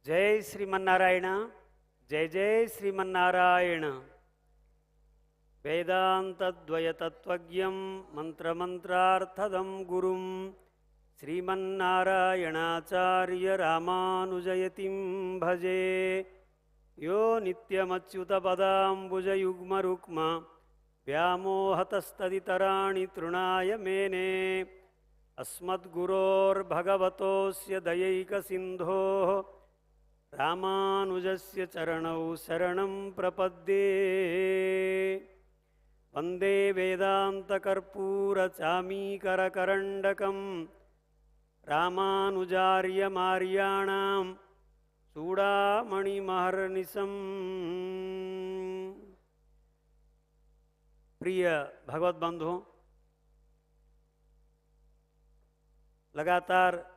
जय श्रीमन्नारायण। जय जय श्रीमन्नारायण। वेदान्तद्वयतत्त्वज्ञं मन्त्रमन्त्रार्थदं गुरुं श्रीमन्नारायणाचार्य रामानुजयतिं भजे। यो नित्यमच्युतपदाम्बुजयुग्मरुक्म व्यामोहतस्तदितराणि तृणाय मेने। अस्मद्गुरोर्भगवतोऽस्य दयैकसिन्धोः रामानुजस्य चरणौ शरणं प्रपद्ये। वन्दे वेदान्तकर्पूरचामीकरकरण्डकं रामानुजार्यमार्याणां चूडामणिमहर्निशम्। प्रिय भगवत बंधुओं, लगातार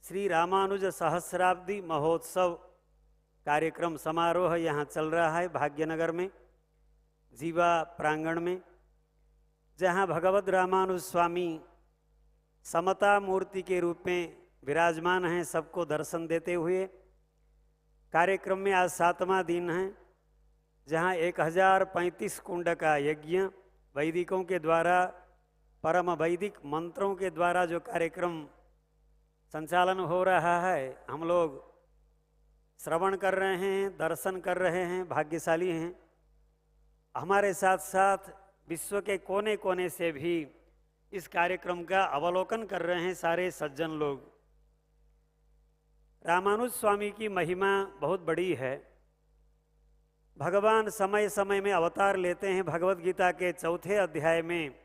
श्री रामानुज सहस्राब्दी महोत्सव कार्यक्रम समारोह यहाँ चल रहा है भाग्यनगर में, जीवा प्रांगण में, जहाँ भगवत रामानुज स्वामी समता मूर्ति के रूप में विराजमान हैं, सबको दर्शन देते हुए। कार्यक्रम में आज 7वां दिन है, जहाँ 1035 कुंड का यज्ञ वैदिकों के द्वारा, परम वैदिक मंत्रों के द्वारा जो कार्यक्रम संचालन हो रहा है, हम लोग श्रवण कर रहे हैं, दर्शन कर रहे हैं, भाग्यशाली हैं। हमारे साथ साथ विश्व के कोने कोने से भी इस कार्यक्रम का अवलोकन कर रहे हैं सारे सज्जन लोग। रामानुज स्वामी की महिमा बहुत बड़ी है। भगवान समय समय में अवतार लेते हैं। भगवत गीता के 4थे अध्याय में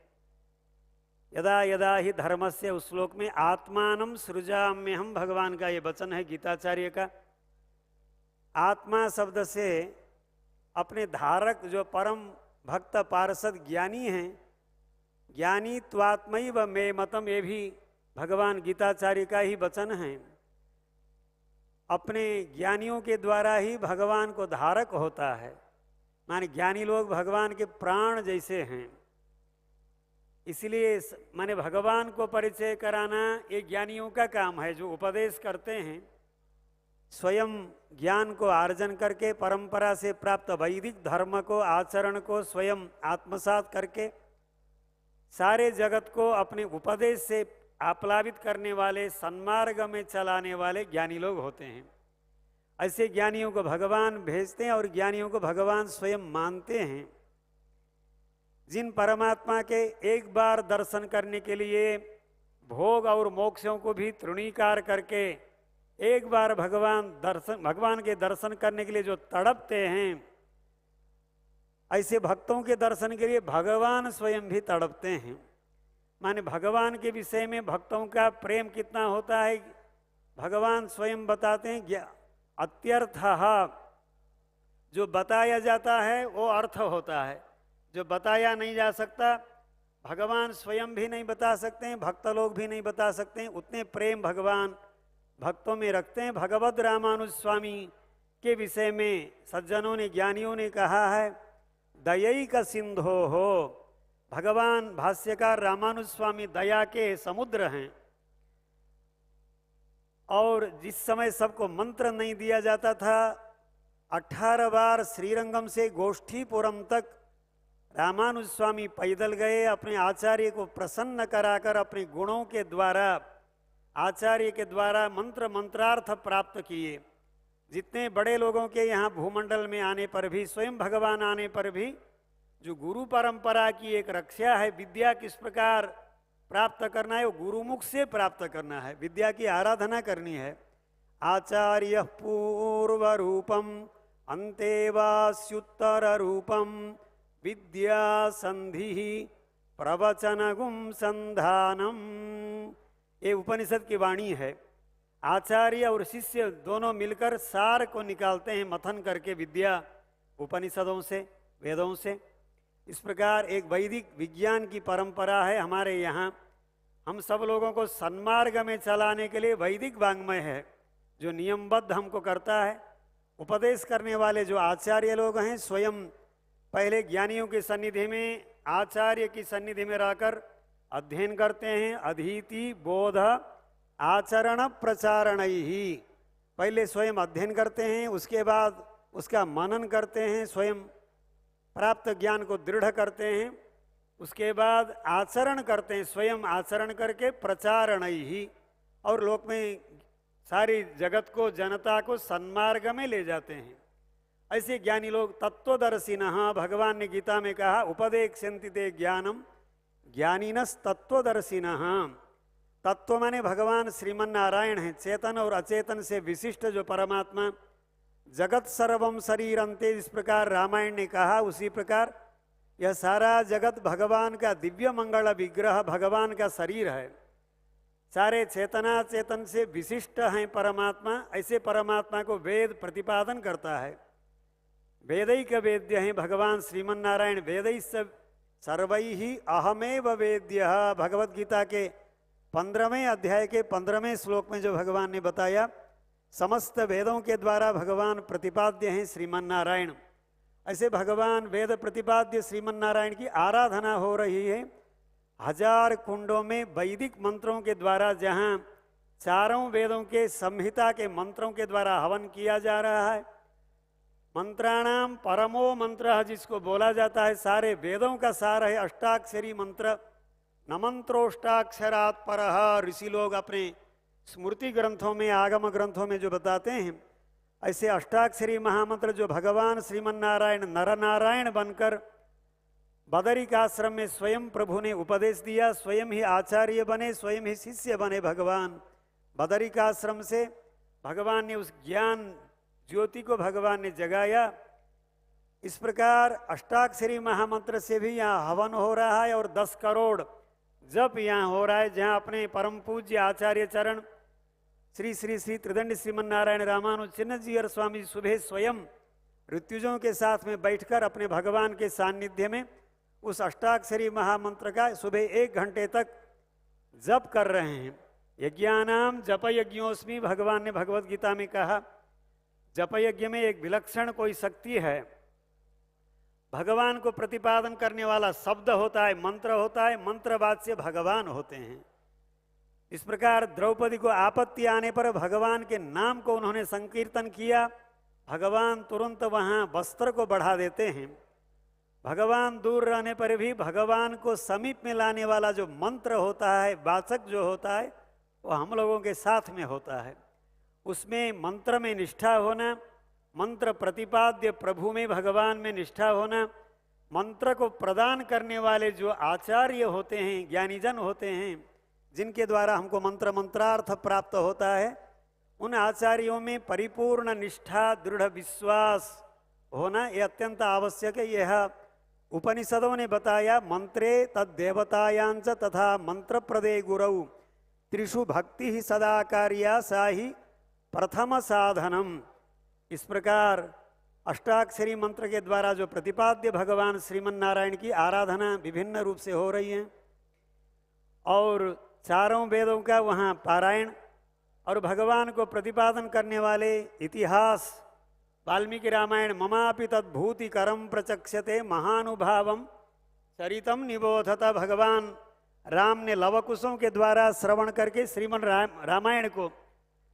यदा यदा ही धर्मस्य उस श्लोक में आत्मानं सृजाम्यहम्, भगवान का ये वचन है गीताचार्य का। आत्मा शब्द से अपने धारक जो परम भक्त पार्षद ज्ञानी हैं, ज्ञानी त्वात्मैव मे मतम, ये भी भगवान गीताचार्य का ही वचन है। अपने ज्ञानियों के द्वारा ही भगवान को धारक होता है। माने ज्ञानी लोग भगवान के प्राण जैसे हैं। इसलिए माने भगवान को परिचय कराना ये ज्ञानियों का काम है, जो उपदेश करते हैं। स्वयं ज्ञान को आर्जन करके, परंपरा से प्राप्त वैदिक धर्म को, आचरण को स्वयं आत्मसात करके सारे जगत को अपने उपदेश से आप्लावित करने वाले, सन्मार्ग में चलाने वाले ज्ञानी लोग होते हैं। ऐसे ज्ञानियों को भगवान भेजते हैं और ज्ञानियों को भगवान स्वयं मानते हैं। जिन परमात्मा के एक बार दर्शन करने के लिए भोग और मोक्षों को भी तृणीकार करके एक बार भगवान के दर्शन करने के लिए जो तड़पते हैं, ऐसे भक्तों के दर्शन के लिए भगवान स्वयं भी तड़पते हैं। माने भगवान के विषय में भक्तों का प्रेम कितना होता है, भगवान स्वयं बताते हैं। अत्यर्थः, जो बताया जाता है वो अर्थ होता है, जो बताया नहीं जा सकता भगवान स्वयं भी नहीं बता सकते हैं, भक्त लोग भी नहीं बता सकते हैं। उतने प्रेम भगवान भक्तों में रखते हैं। भगवत रामानुज स्वामी के विषय में सज्जनों ने, ज्ञानियों ने कहा है, दयैक सिंधो हो। भगवान भाष्यकार रामानुज स्वामी दया के समुद्र हैं। और जिस समय सबको मंत्र नहीं दिया जाता था, 18 बार श्रीरंगम से गोष्ठीपुरम तक रामानुज स्वामी पैदल गए, अपने आचार्य को प्रसन्न कराकर अपने गुणों के द्वारा, आचार्य के द्वारा मंत्र मंत्रार्थ प्राप्त किए। जितने बड़े लोगों के यहाँ भूमंडल में आने पर भी, स्वयं भगवान आने पर भी, जो गुरु परंपरा की एक रक्षा है, विद्या किस प्रकार प्राप्त करना है, वो गुरुमुख से प्राप्त करना है, विद्या की आराधना करनी है। आचार्य पूर्व रूपम अंतेवास्युत्तर रूपम विद्या संधि प्रवचनगुम संधानम, ये उपनिषद की वाणी है। आचार्य और शिष्य दोनों मिलकर सार को निकालते हैं, मंथन करके विद्या उपनिषदों से, वेदों से। इस प्रकार एक वैदिक विज्ञान की परंपरा है हमारे यहाँ। हम सब लोगों को सन्मार्ग में चलाने के लिए वैदिक वाङ्मय है, जो नियमबद्ध हमको करता है। उपदेश करने वाले जो आचार्य लोग हैं, स्वयं पहले ज्ञानियों की सन्निधि में, आचार्य की सन्निधि में रहकर अध्ययन करते हैं। अधीति बोध आचरण प्रचारण ही, पहले स्वयं अध्ययन करते हैं, उसके बाद उसका मनन करते हैं, स्वयं प्राप्त ज्ञान को दृढ़ करते हैं, उसके बाद आचरण करते हैं, स्वयं आचरण करके प्रचारण ही, और लोक में सारी जगत को, जनता को सन्मार्ग में ले जाते हैं। ऐसे ज्ञानी लोग तत्वदर्शिनः, भगवान ने गीता में कहा उपदेक्ष्यन्ति ते ज्ञानम ज्ञानिनस् तत्वदर्शिनः। तत्व माने भगवान श्रीमन नारायण है, चेतन और अचेतन से विशिष्ट जो परमात्मा। जगत सर्वम शरीरंते, इस प्रकार रामायण ने कहा, उसी प्रकार यह सारा जगत भगवान का दिव्य मंगल विग्रह, भगवान का शरीर है। सारे चेतना चेतन से विशिष्ट हैं परमात्मा। ऐसे परमात्मा को वेद प्रतिपादन करता है। वेदैक वेद्य हैं भगवान श्रीमन नारायण। वेदै सर्वैहि अहमेव वेद्यः, भगवत गीता के 15वें अध्याय के 15वें श्लोक में जो भगवान ने बताया, समस्त वेदों के द्वारा भगवान प्रतिपाद्य हैं श्रीमन नारायण। ऐसे भगवान वेद प्रतिपाद्य श्रीमन नारायण की आराधना हो रही है। 1000 कुंडों में वैदिक मंत्रों के द्वारा, जहाँ चारों वेदों के संहिता के मंत्रों के द्वारा हवन किया जा रहा है। मंत्राणाम परमो मंत्र जिसको बोला जाता है, सारे वेदों का सार है अष्टाक्षरी मंत्र। न मंत्रोष्टाक्षरात् परः, ऋषि लोग अपने स्मृति ग्रंथों में, आगम ग्रंथों में जो बताते हैं, ऐसे अष्टाक्षरी महामंत्र जो भगवान श्रीमन नारायण नर नारायण बनकर बदरिकाश्रम में स्वयं प्रभु ने उपदेश दिया, स्वयं ही आचार्य बने, स्वयं ही शिष्य बने। भगवान बदरिकाश्रम से भगवान ने उस ज्ञान ज्योति को भगवान ने जगाया। इस प्रकार अष्टाक्षरी महामंत्र से भी यहाँ हवन हो रहा है, और 10 करोड़ जप यहाँ हो रहा है, जहाँ अपने परम पूज्य आचार्य चरण श्री श्री श्री त्रिदंड श्रीमन नारायण रामानुज चिन्नजीयर स्वामी सुबह स्वयं ऋत्विजों के साथ में बैठकर अपने भगवान के सान्निध्य में उस अष्टाक्षरी महामंत्र का सुबह 1 घंटे तक जप कर रहे हैं। यज्ञानाम जप यज्ञोस्मि, भगवान ने भगवत गीता में कहा। जप यज्ञ में एक विलक्षण कोई शक्ति है। भगवान को प्रतिपादन करने वाला शब्द होता है, मंत्र होता है, मंत्रवाद से भगवान होते हैं। इस प्रकार द्रौपदी को आपत्ति आने पर भगवान के नाम को उन्होंने संकीर्तन किया। भगवान तुरंत वहाँ वस्त्र को बढ़ा देते हैं। भगवान दूर रहने पर भी भगवान को समीप में लाने वाला जो मंत्र होता है, वाचक जो होता है, वो हम लोगों के साथ में होता है। उसमें मंत्र में निष्ठा होना, मंत्र प्रतिपाद्य प्रभु में, भगवान में निष्ठा होना, मंत्र को प्रदान करने वाले जो आचार्य होते हैं, ज्ञानीजन होते हैं, जिनके द्वारा हमको मंत्र मंत्रार्थ प्राप्त होता है, उन आचार्यों में परिपूर्ण निष्ठा, दृढ़ विश्वास होना ये अत्यंत आवश्यक है। यह उपनिषदों ने बताया। मंत्रे तद्देवतायांच तथा मंत्र प्रदे गुरौ त्रिषु भक्ति ही सदा कार्या सा ही प्रथम साधनम। इस प्रकार अष्टाक्षरी मंत्र के द्वारा जो प्रतिपाद्य भगवान श्रीमन नारायण की आराधना विभिन्न रूप से हो रही है, और चारों वेदों का वहाँ पारायण, और भगवान को प्रतिपादन करने वाले इतिहास, वाल्मीकि रामायण ममापि तद्भूति करम प्रचक्षते महानुभावम चरितम निबोधत। भगवान राम ने लवकुशों के द्वारा श्रवण करके श्रीमन रामायण को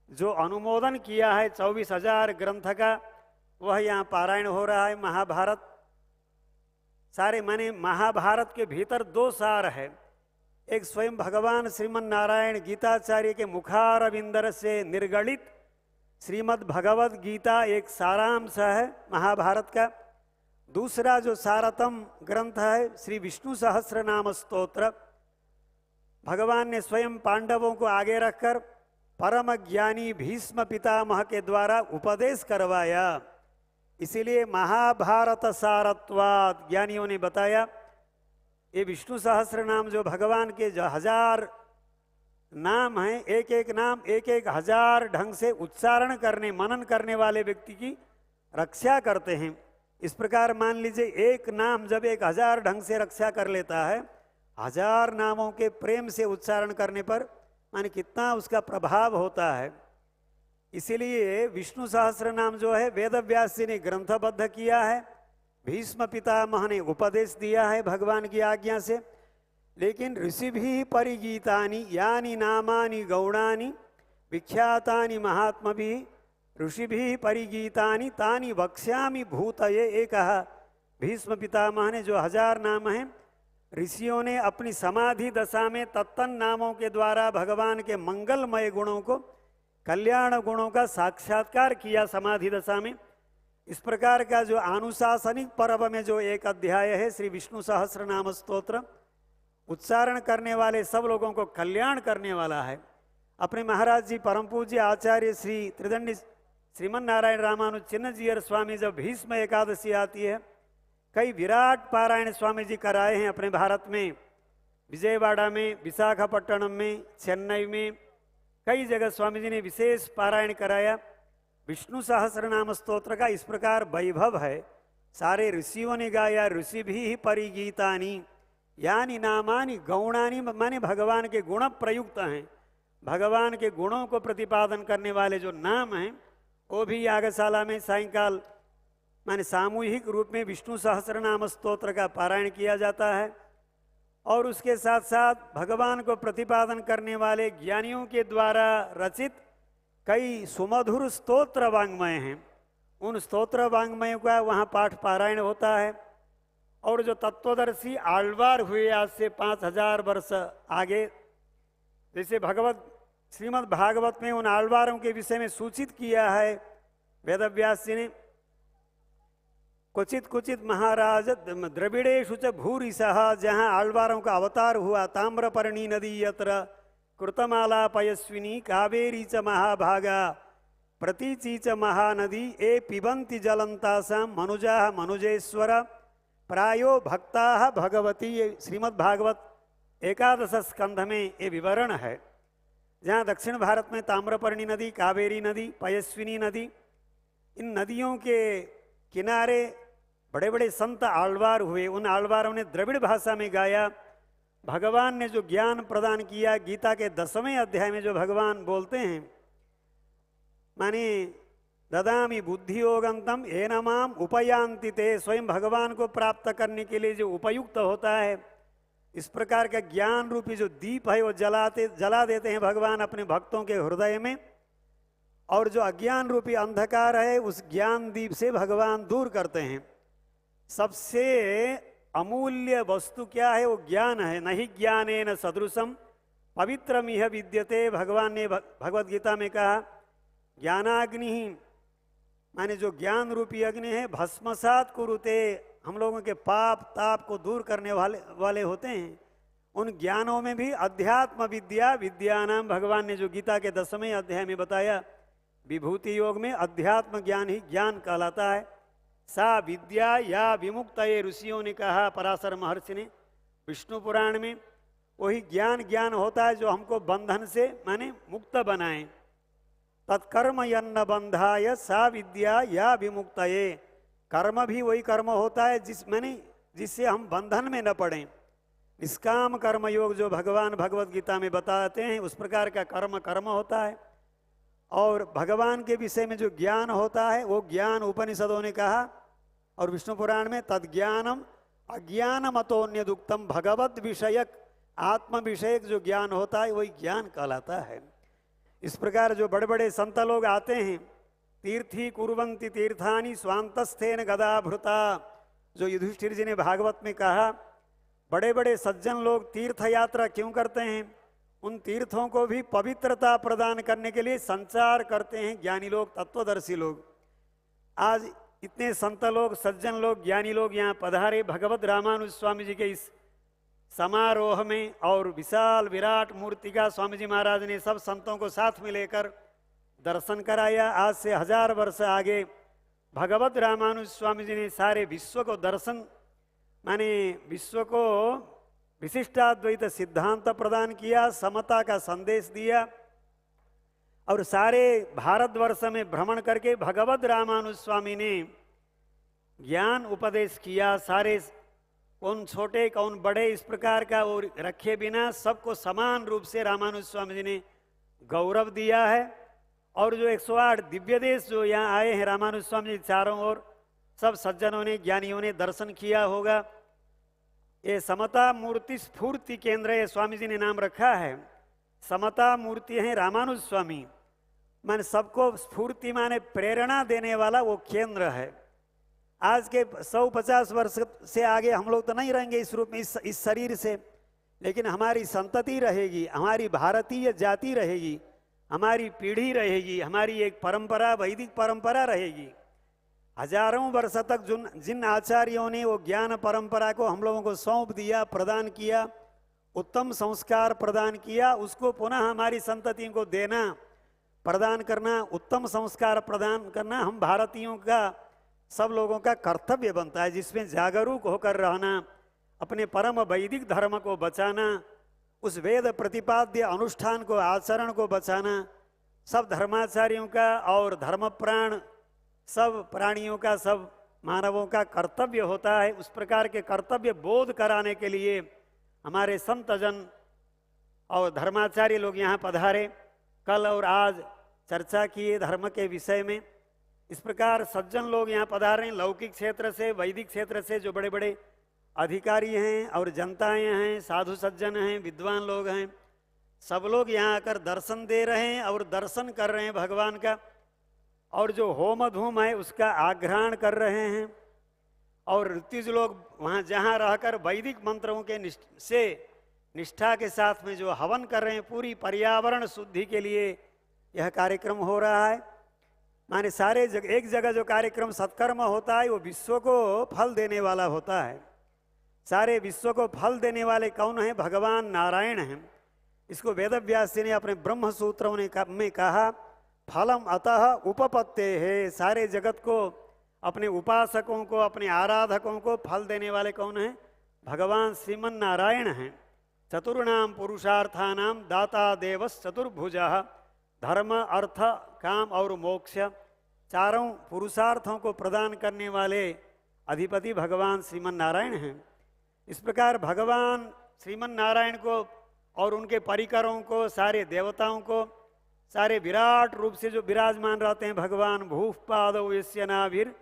जो अनुमोदन किया है 24,000 ग्रंथ का, वह यहाँ पारायण हो रहा है। महाभारत सारे माने महाभारत के भीतर 2 सार है। एक स्वयं भगवान श्रीमन नारायण गीताचार्य के मुखारविंदर से निर्गलित श्रीमद् भगवद गीता एक सारांश है महाभारत का। दूसरा जो सारतम ग्रंथ है श्री विष्णु सहस्रनाम स्तोत्र। भगवान ने स्वयं पांडवों को आगे रखकर परम ज्ञानी भीष्म पितामह के द्वारा उपदेश करवाया। इसीलिए महाभारत सारत्वाद ज्ञानियों ने बताया। ये विष्णु सहस्र नाम जो भगवान के जो 1000 नाम हैं, एक एक नाम एक एक 1000 ढंग से उच्चारण करने मनन करने वाले व्यक्ति की रक्षा करते हैं। इस प्रकार मान लीजिए एक नाम जब 1000 ढंग से रक्षा कर लेता है, 1000 नामों के प्रेम से उच्चारण करने पर माने कितना उसका प्रभाव होता है। इसीलिए विष्णु सहस्र नाम जो है वेद व्यास जी ने ग्रंथबद्ध किया है, भीष्म पितामह ने उपदेश दिया है भगवान की आज्ञा से। लेकिन ऋषि भी परिगीतानि यानी नामानि गौणानि विख्यातानि महात्मा भी ऋषिभिः परिगीतानि तानि वक्ष्यामि भूतये। एक कहा भीष्म पितामह ने, जो 1000 नाम हैं, ऋषियों ने अपनी समाधि दशा में तत्तन नामों के द्वारा भगवान के मंगलमय गुणों को, कल्याण गुणों का साक्षात्कार किया समाधि दशा में। इस प्रकार का जो आनुशासनिक पर्व में जो एक अध्याय है श्री विष्णु सहस्र नाम स्तोत्र, उच्चारण करने वाले सब लोगों को कल्याण करने वाला है। अपने महाराज जी परम पूज्य आचार्य श्री त्रिदंडी श्रीमन नारायण रामानुज चिन्नजीयर स्वामी, जब भीष्म एकादशी आती है, कई विराट पारायण स्वामी जी कराए हैं अपने भारत में, विजयवाड़ा में, विशाखापट्टनम में, चेन्नई में, कई जगह स्वामी जी ने विशेष पारायण कराया। विष्णु सहस्र नाम स्तोत्र का इस प्रकार वैभव है। सारे ऋषियों ने गाया, ऋषिभिः परिगीतानि यानी नामानि गौणानि, माने भगवान के गुण प्रयुक्त हैं, भगवान के गुणों को प्रतिपादन करने वाले जो नाम हैं, वो भी यागशाला में सायंकाल माने सामूहिक रूप में विष्णु सहस्र नाम स्तोत्र का पारायण किया जाता है। और उसके साथ साथ भगवान को प्रतिपादन करने वाले ज्ञानियों के द्वारा रचित कई सुमधुर स्तोत्र वाङ्मय हैं, उन स्तोत्र वाङ्मयों का वहाँ पाठ पारायण होता है। और जो तत्वदर्शी आಳ್वार हुए आज से 5000 वर्ष आगे, जैसे भगवत श्रीमद् भागवत में उन आಳ್वारों के विषय में सूचित किया है वेदव्यास जी ने। क्वचित क्वचित महाराज द्रविड़ेषु च भूरिशः, जहाँ आಳ್वारों का अवतार हुआ, ताम्रपर्णी नदी यत्र कृतमाला पयस्विनी कावेरी च महाभागा प्रतीची च महानदी ए पिबन्ति जलंतासां मनुजाः मनुजेश्वर प्रायो भक्ताः भगवती। ये श्रीमद् भागवत 11 स्कंध में ये विवरण है, जहाँ दक्षिण भारत में ताम्रपर्णी नदी, कावेरी नदी, पयस्विनी नदी, इन नदियों के किनारे बड़े बड़े संत आಳ್वार हुए। उन आಳ್वारों ने द्रविड़ भाषा में गाया। भगवान ने जो ज्ञान प्रदान किया, गीता के 10वें अध्याय में जो भगवान बोलते हैं, माने ददामि बुद्धि योगंतम येन माम उपयान्ति ते, स्वयं भगवान को प्राप्त करने के लिए जो उपयुक्त होता है, इस प्रकार का ज्ञान रूपी जो दीप है वो जला देते हैं भगवान अपने भक्तों के हृदय में। और जो अज्ञान रूपी अंधकार है, उस ज्ञान दीप से भगवान दूर करते हैं। सबसे अमूल्य वस्तु क्या है? वो ज्ञान है। नहीं ज्ञानेन सदृशम पवित्रमिह विद्यते, भगवान ने भगवत गीता में कहा। ज्ञानाग्नि माने जो ज्ञान रूपी अग्नि है, भस्मसात कुरुते, हम लोगों के पाप ताप को दूर करने वाले होते हैं। उन ज्ञानों में भी अध्यात्म विद्या, विद्यानाम, भगवान ने जो गीता के 10वें अध्याय में बताया, विभूति योग में अध्यात्म ज्ञान ही ज्ञान कहलाता है। सा विद्या या विमुक्त, ये ऋषियों ने कहा, पराशर महर्षि ने विष्णु पुराण में। वही ज्ञान होता है जो हमको बंधन से माने मुक्त बनाए। तत्कर्म यन्न बंधाय सा विद्या या विमुक्तये, कर्म भी वही कर्म होता है जिससे हम बंधन में न पड़ें। निष्काम कर्म योग जो भगवान भगवत गीता में बताते हैं, उस प्रकार का कर्म होता है। और भगवान के विषय में जो ज्ञान होता है, वो ज्ञान उपनिषदों ने कहा, और विष्णु पुराण में तद्ज्ञानम अज्ञानमतोन्यदुक्तम, भगवत विषयक आत्म विषयक जो ज्ञान होता है वही ज्ञान कहलाता है। इस प्रकार जो बड़े बड़े संत लोग आते हैं, तीर्थी कुर्वन्ति तीर्थानि स्वांतस्थेन गदाभृता, जो युधिष्ठिर जी ने भागवत में कहा, बड़े बड़े सज्जन लोग तीर्थ यात्रा क्यों करते हैं? उन तीर्थों को भी पवित्रता प्रदान करने के लिए संचार करते हैं ज्ञानी लोग, तत्वदर्शी लोग। आज इतने संत लोग, सज्जन लोग, ज्ञानी लोग यहाँ पधारे भगवत रामानुज स्वामी जी के इस समारोह में, और विशाल विराट मूर्ति का स्वामी जी महाराज ने सब संतों को साथ में लेकर दर्शन कराया। आज से 1000 वर्ष आगे भगवत रामानुज स्वामी जी ने सारे विश्व को दर्शन माने विश्व को विशिष्टाद्वैत सिद्धांत प्रदान किया, समता का संदेश दिया, और सारे भारतवर्ष में भ्रमण करके भगवत रामानुज स्वामी ने ज्ञान उपदेश किया। सारे कौन छोटे कौन बड़े इस प्रकार का वो रखे बिना सबको समान रूप से रामानुज स्वामी जी ने गौरव दिया है। और जो 108 दिव्य देश जो यहाँ आए हैं रामानुज स्वामी जी, चारों ओर सब सज्जनों ने, ज्ञानियों ने दर्शन किया होगा। ये समता मूर्ति स्फूर्ति केंद्र, ये स्वामी जी ने नाम रखा है। समता मूर्ति हैं रामानुज स्वामी, माने सबको स्फूर्ति माने प्रेरणा देने वाला वो केंद्र है। आज के 150 वर्ष से आगे हम लोग तो नहीं रहेंगे इस रूप में, इस शरीर से, लेकिन हमारी संतति रहेगी, हमारी भारतीय जाति रहेगी, हमारी पीढ़ी रहेगी, हमारी एक परंपरा, वैदिक परंपरा रहेगी। हजारों वर्ष तक जिन आचार्यों ने वो ज्ञान परंपरा को हम लोगों को सौंप दिया, प्रदान किया, उत्तम संस्कार प्रदान किया, उसको पुनः हमारी संततियों को देना, प्रदान करना, उत्तम संस्कार प्रदान करना हम भारतीयों का, सब लोगों का कर्तव्य बनता है, जिसमें जागरूक होकर रहना, अपने परम वैदिक धर्म को बचाना, उस वेद प्रतिपाद्य अनुष्ठान को, आचरण को बचाना सब धर्माचार्यों का और धर्मप्राण सब प्राणियों का, सब मानवों का कर्तव्य होता है। उस प्रकार के कर्तव्य बोध कराने के लिए हमारे संतजन और धर्माचार्य लोग यहाँ पधारे, कल और आज चर्चा किए धर्म के विषय में। इस प्रकार सज्जन लोग यहाँ पधारे, लौकिक क्षेत्र से, वैदिक क्षेत्र से जो बड़े बड़े अधिकारी हैं और जनताएं हैं, साधु सज्जन हैं, विद्वान लोग हैं, सब लोग यहाँ आकर दर्शन दे रहे हैं और दर्शन कर रहे हैं भगवान का, और जो होम धूम है उसका आग्रहण कर रहे हैं। और ऋत्विज लोग वहाँ जहाँ रहकर वैदिक मंत्रों के निष्ठा के साथ में जो हवन कर रहे हैं, पूरी पर्यावरण शुद्धि के लिए यह कार्यक्रम हो रहा है। माने सारे एक जगह जो कार्यक्रम सत्कर्म होता है वो विश्व को फल देने वाला होता है। सारे विश्व को फल देने वाले कौन हैं? भगवान नारायण हैं। इसको वेदव्यास जी ने अपने ब्रह्म सूत्रों में कहा, फलम अतः उपपत्ते है। सारे जगत को, अपने उपासकों को, अपने आराधकों को फल देने वाले कौन हैं? भगवान श्रीमन नारायण हैं। चतुर्णाम पुरुषार्थानाम दाता देवस चतुर्भुजः, धर्म अर्थ काम और मोक्ष, चारों पुरुषार्थों को प्रदान करने वाले अधिपति भगवान श्रीमन नारायण हैं। इस प्रकार भगवान श्रीमन नारायण को और उनके परिकरों को, सारे देवताओं को, सारे विराट रूप से जो विराजमान रहते हैं भगवान, भूप पादौ यस्य नाभिर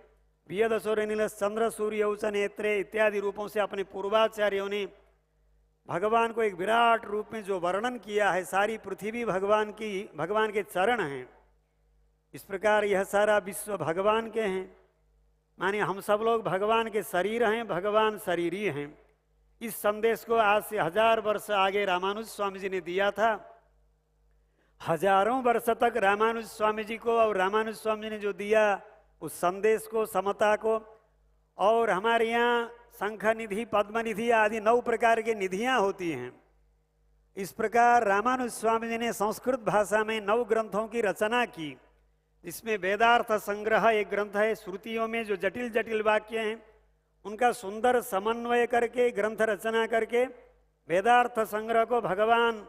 वियदसुरनिल चंद्र सूर्य च नेत्रे इत्यादि रूपों से अपने पूर्वाचार्यों ने भगवान को एक विराट रूप में जो वर्णन किया है, सारी पृथ्वी भगवान के चरण हैं। इस प्रकार यह सारा विश्व भगवान के हैं। माने हम सब लोग भगवान के शरीर हैं, भगवान शरीरी हैं। इस संदेश को आज से 1000 वर्ष आगे रामानुज स्वामी जी ने दिया था। हजारों वर्ष तक रामानुज स्वामी जी को और रामानुज स्वामी जी ने जो दिया उस संदेश को, समता को, और हमारे यहाँ शंख निधि, पद्म निधि आदि 9 प्रकार की निधियां होती हैं। इस प्रकार रामानुज स्वामी जी ने संस्कृत भाषा में 9 ग्रंथों की रचना की, जिसमें वेदार्थ संग्रह एक ग्रंथ है। श्रुतियों में जो जटिल जटिल वाक्य हैं उनका सुंदर समन्वय करके, ग्रंथ रचना करके वेदार्थ संग्रह को भगवान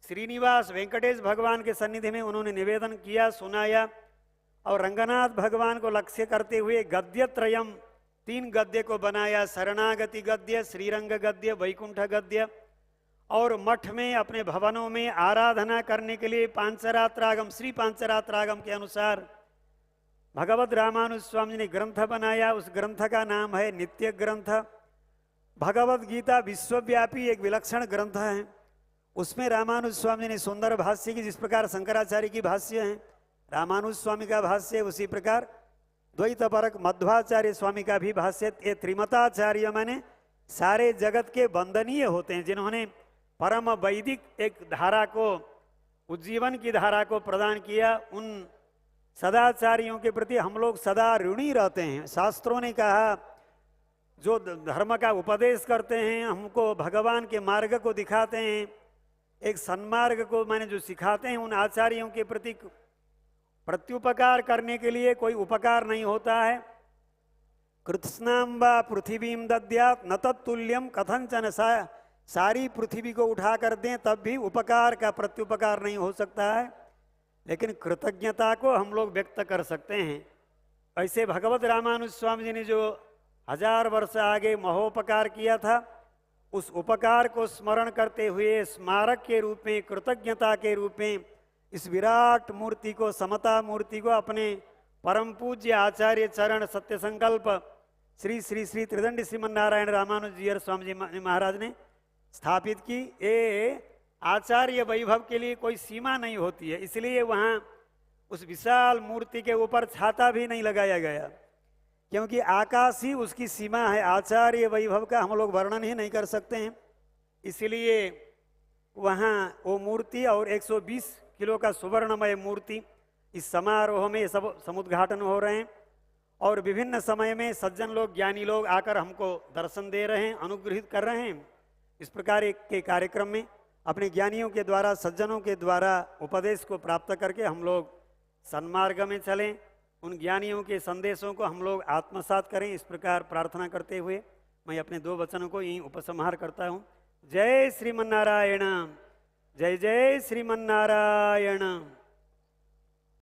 श्रीनिवास वेंकटेश भगवान के सन्निधि में उन्होंने निवेदन किया, सुनाया। और रंगनाथ भगवान को लक्ष्य करते हुए गद्य त्रयम 3 गद्य को बनाया, शरणागति गद्य, श्रीरंग गद्य, वैकुंठ गद्य। और मठ में, अपने भवनों में आराधना करने के लिए पांचरात्रागम, श्री पांचरात्रागम के अनुसार भगवत रामानुज स्वामी ने ग्रंथ बनाया। उस ग्रंथ का नाम है नित्य ग्रंथ। भगवत गीता विश्वव्यापी एक विलक्षण ग्रंथ है। उसमें रामानुज स्वामी ने सुंदर भाष्य की, जिस प्रकार शंकराचार्य की भाष्य हैं, रामानुज स्वामी का भाष्य, उसी प्रकार द्वैतपरक मध्वाचार्य स्वामी का भी भाष्य। ये त्रिमताचार्य माने सारे जगत के वंदनीय होते हैं, जिन्होंने परम वैदिक एक धारा को, उज्जीवन की धारा को प्रदान किया। उन सदाचार्यों के प्रति हम लोग सदा ऋणी रहते हैं। शास्त्रों ने कहा, जो धर्म का उपदेश करते हैं, हमको भगवान के मार्ग को दिखाते हैं, एक सन्मार्ग को माने जो सिखाते हैं, उन आचार्यों के प्रति प्रत्युपकार करने के लिए कोई उपकार नहीं होता है। कृत्स्नाम वा पृथ्वीम दद्यात् न तत्तुल्यम कथंचन। सारी पृथ्वी को उठा कर दें तब भी उपकार का प्रत्युपकार नहीं हो सकता है, लेकिन कृतज्ञता को हम लोग व्यक्त कर सकते हैं। ऐसे भगवत रामानुज स्वामी जी ने जो 1000 वर्ष आगे महोपकार किया था, उस उपकार को स्मरण करते हुए स्मारक के रूप में, कृतज्ञता के रूप में इस विराट मूर्ति को, समता मूर्ति को अपने परम पूज्य आचार्य चरण सत्य संकल्प श्री श्री श्री त्रिदंडी श्रीमन नारायण रामानुज जीयर स्वामी जी महाराज ने स्थापित की। ये आचार्य वैभव के लिए कोई सीमा नहीं होती है, इसलिए वहाँ उस विशाल मूर्ति के ऊपर छाता भी नहीं लगाया गया, क्योंकि आकाश ही उसकी सीमा है। आचार्य वैभव का हम लोग वर्णन ही नहीं कर सकते हैं। इसलिए वहाँ वो मूर्ति और 120 किलो का सुवर्णमय मूर्ति, इस समारोह में सब समुद्घाटन हो रहे हैं और विभिन्न समय में सज्जन लोग, ज्ञानी लोग आकर हमको दर्शन दे रहे हैं, अनुग्रहित कर रहे हैं। इस प्रकार के कार्यक्रम में अपने ज्ञानियों के द्वारा, सज्जनों के द्वारा उपदेश को प्राप्त करके हम लोग सन्मार्ग में चलें, उन ज्ञानियों के संदेशों को हम लोग आत्मसात करें। इस प्रकार प्रार्थना करते हुए मैं अपने 2 वचनों को यहीं उपसंहार करता हूँ। जय श्रीमन्नारायण, जय जय श्रीमन्नारायण।